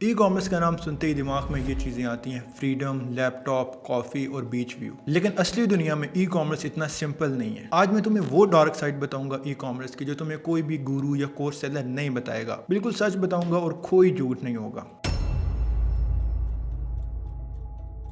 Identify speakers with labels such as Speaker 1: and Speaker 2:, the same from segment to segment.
Speaker 1: E commerce का नाम सुनते ही दिमाग में ये चीज़ें आती हैं, फ्रीडम, लैपटॉप, कॉफ़ी और बीच व्यू। लेकिन असली दुनिया में ई कॉमर्स इतना सिंपल नहीं है। आज मैं तुम्हें वो डार्क साइड बताऊंगा ई कॉमर्स की जो तुम्हें कोई भी गुरु या कोर्स सेलर नहीं बताएगा। बिल्कुल सच बताऊंगा और कोई झूठ नहीं होगा।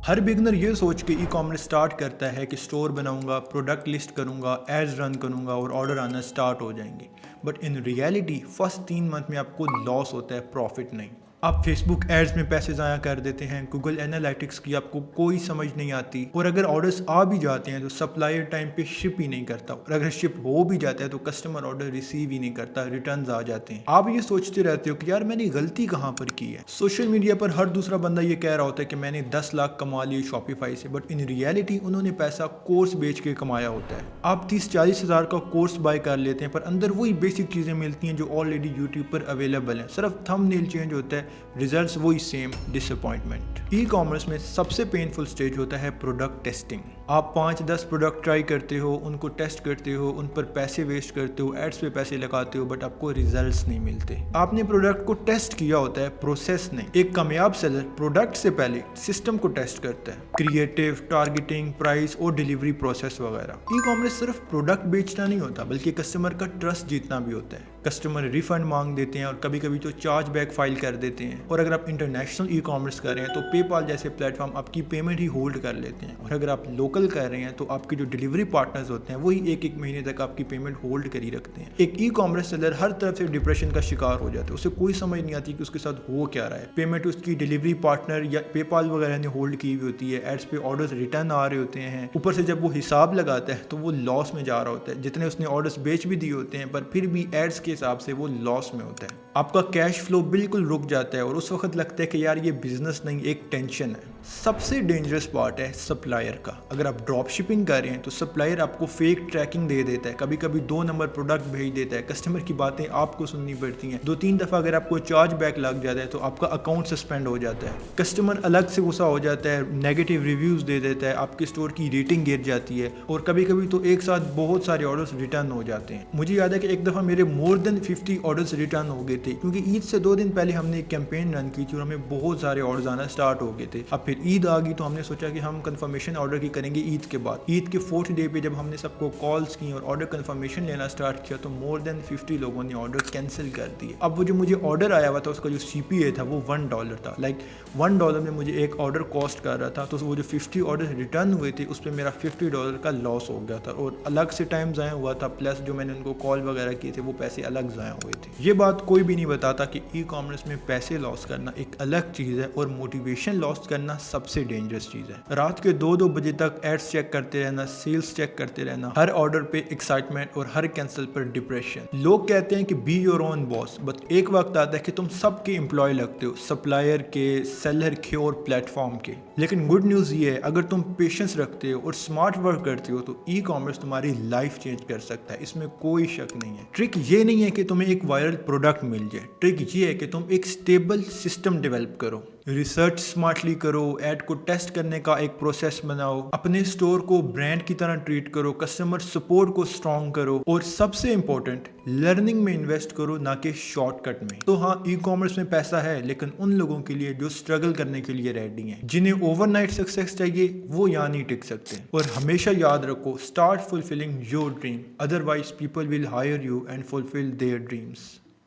Speaker 1: हर बिगनर ये सोच के ई कॉमर्स स्टार्ट करता है कि स्टोर बनाऊंगा, प्रोडक्ट लिस्ट करूंगा, एड्स रन करूंगा और ऑर्डर आना स्टार्ट हो जाएंगे। But in reality first 3 month में आपको लॉस होता है, प्रॉफिट नहीं। आप फेसबुक एड्स में पैसे ज़ाया कर देते हैं, गूगल एनालिटिक्स की आपको कोई समझ नहीं आती, और अगर ऑर्डर्स आ भी जाते हैं तो सप्लायर टाइम पे शिप ही नहीं करता, और अगर शिप हो भी जाता है तो कस्टमर ऑर्डर रिसीव ही नहीं करता, रिटर्न्स आ जाते हैं। आप ये सोचते रहते हो कि यार मैंने गलती कहाँ पर की है। सोशल मीडिया पर हर दूसरा बंदा ये कह रहा होता है कि मैंने 10 लाख कमा लिए शॉपिफाई से, बट इन रियलिटी उन्होंने पैसा कोर्स बेच के कमाया होता है। आप 30-40 हज़ार का कोर्स बाय कर लेते हैं, पर अंदर वही बेसिक चीज़ें मिलती हैं जो ऑलरेडी यूट्यूब पर अवेलेबल हैं, सिर्फ थंबनेल चेंज होता है, रिजल्ट्स वही सेम, डिसअपॉइंटमेंट। ई कॉमर्स में सबसे पेनफुल स्टेज होता है प्रोडक्ट टेस्टिंग। आप 5-10 प्रोडक्ट ट्राई करते हो, उनको टेस्ट करते हो, उन पर पैसे वेस्ट करते हो, एड्स पे पैसे लगाते हो, बट आपको रिजल्ट्स नहीं मिलते। आपने प्रोडक्ट को टेस्ट किया होता है, प्रोसेस नहीं। एक कामयाब सेलर प्रोडक्ट से पहले सिस्टम को टेस्ट करता है, क्रिएटिव, टारगेटिंग, प्राइस और डिलीवरी प्रोसेस वगैरह। ई कॉमर्स सिर्फ प्रोडक्ट बेचना नहीं होता, बल्कि कस्टमर का ट्रस्ट जीतना भी होता है। कस्टमर रिफंड मांग देते हैं और कभी कभी तो चार्ज बैक फाइल कर देते हैं, और अगर आप इंटरनेशनल ई कॉमर्स कर रहे हैं तो पेपाल जैसे प्लेटफॉर्म आपकी पेमेंट ही होल्ड कर लेते हैं, और अगर आप लोकल कर रहे हैं तो आपके जो डिलीवरी पार्टनर्स होते हैं वही एक महीने तक आपकी पेमेंट होल्ड कर ही रखते हैं। एक ई कॉमर्स सेलर हर तरफ से डिप्रेशन का शिकार हो जाता है, उसे कोई समझ नहीं आती कि उसके साथ हो क्या रहा है। पेमेंट उसकी डिलीवरी पार्टनर या पेपाल वगैरह ने होल्ड की हुई होती है, एड्स पे ऑर्डर्स रिटर्न आ रहे होते हैं, ऊपर से जब वो हिसाब लगाता है तो वो लॉस में जा रहा होता है। जितने उसने ऑर्डर्स बेच भी दिए होते हैं, पर फिर भी एड्स के हिसाब से वो लॉस में होता है। आपका कैश फ्लो बिल्कुल रुक जाता है और उस वक्त लगता है कि यार ये बिजनेस नहीं, एक टेंशन है। सबसे डेंजरस पार्ट है सप्लायर का। अगर आप ड्रॉप शिपिंग कर रहे हैं तो सप्लायर आपको फेक ट्रैकिंग दे देता है, कभी कभी 2 नंबर प्रोडक्ट भेज देता है, कस्टमर की बातें आपको सुननी पड़ती हैं। 2-3 दफ़ा अगर आपको चार्ज बैक लग जाता है तो आपका अकाउंट सस्पेंड हो जाता है, कस्टमर अलग से गुस्सा हो जाता है, नेगेटिव रिव्यूज़ दे देता है, आपके स्टोर की रेटिंग गिर जाती है, और कभी कभी तो एक साथ बहुत सारे ऑर्डर्स रिटर्न हो जाते हैं। मुझे याद है कि एक दफ़ा मेरे मोर देन 50 ऑर्डर्स रिटर्न हो गए थे, क्योंकि ईद से 2 दिन पहले हमने एक कैंपेन रन की थी और हमें बहुत सारे ऑर्डर्स आना स्टार्ट हो गए थे। अब फिर ईद आ गई तो हमने सोचा कि हम कंफर्मेशन ऑर्डर की करेंगे ईद के बाद। ईद के 4th डे पे जब हमने सबको कॉल्स की और ऑर्डर कंफर्मेशन लेना स्टार्ट किया तो मोर देन 50 लोगों ने ऑर्डर कैंसिल कर दिए। अब वो जो मुझे ऑर्डर आया हुआ था उसका जो CPA था वो $1 था। लाइक $1 में मुझे एक ऑर्डर कॉस्ट कर रहा था, तो वो जो 50 ऑर्डर रिटर्न हुए थे उस पर मेरा $50 का लॉस हो गया था, और अलग से टाइम ज़ाया हुआ था, प्लस जो मैंने उनको कॉल वगैरह किए थे वो पैसे अलग ज़ाया हुए थे। ये बात कोई भी नहीं बताता कि ई कॉमर्स में पैसे लॉस करना एक अलग चीज़ है और मोटिवेशन लॉस करना सबसे डेंजरस चीज़ है। रात के 2-2 बजे तक एड्स चेक करते रहना, सेल्स चेक करते रहना, हर ऑर्डर पे एक्साइटमेंट और हर कैंसिल पर डिप्रेशन। लोग कहते हैं कि be your own boss, but एक वक्त आता है कि तुम सबके एम्प्लॉय लगते हो, सप्लायर के, सेलर के और प्लेटफॉर्म के। लेकिन गुड न्यूज़ ये है, अगर तुम पेशेंस रखते हो और स्मार्ट वर्क करते हो तो ई कॉमर्स तुम्हारी लाइफ चेंज कर सकता है, इसमें कोई शक नहीं है। ट्रिक ये नहीं है कि तुम्हें एक वायरल प्रोडक्ट मिल जाए, ट्रिक ये है कि तुम एक स्टेबल सिस्टम डेवलप करो, रिसर्च स्मार्टली करो, ऐड को टेस्ट करने का एक प्रोसेस बनाओ, अपने स्टोर को ब्रांड की तरह ट्रीट करो, कस्टमर सपोर्ट को स्ट्रॉन्ग करो, और सबसे इंपॉर्टेंट लर्निंग में इन्वेस्ट करो, ना कि शॉर्टकट में। तो हाँ, ई कॉमर्स में पैसा है, लेकिन उन लोगों के लिए जो स्ट्रगल करने के लिए रेडी हैं, जिन्हें ओवरनाइट सक्सेस चाहिए, वो यहाँ नहीं टिक सकते। और हमेशा याद रखो, start fulfilling your dream, otherwise people will hire you and fulfil their dreams.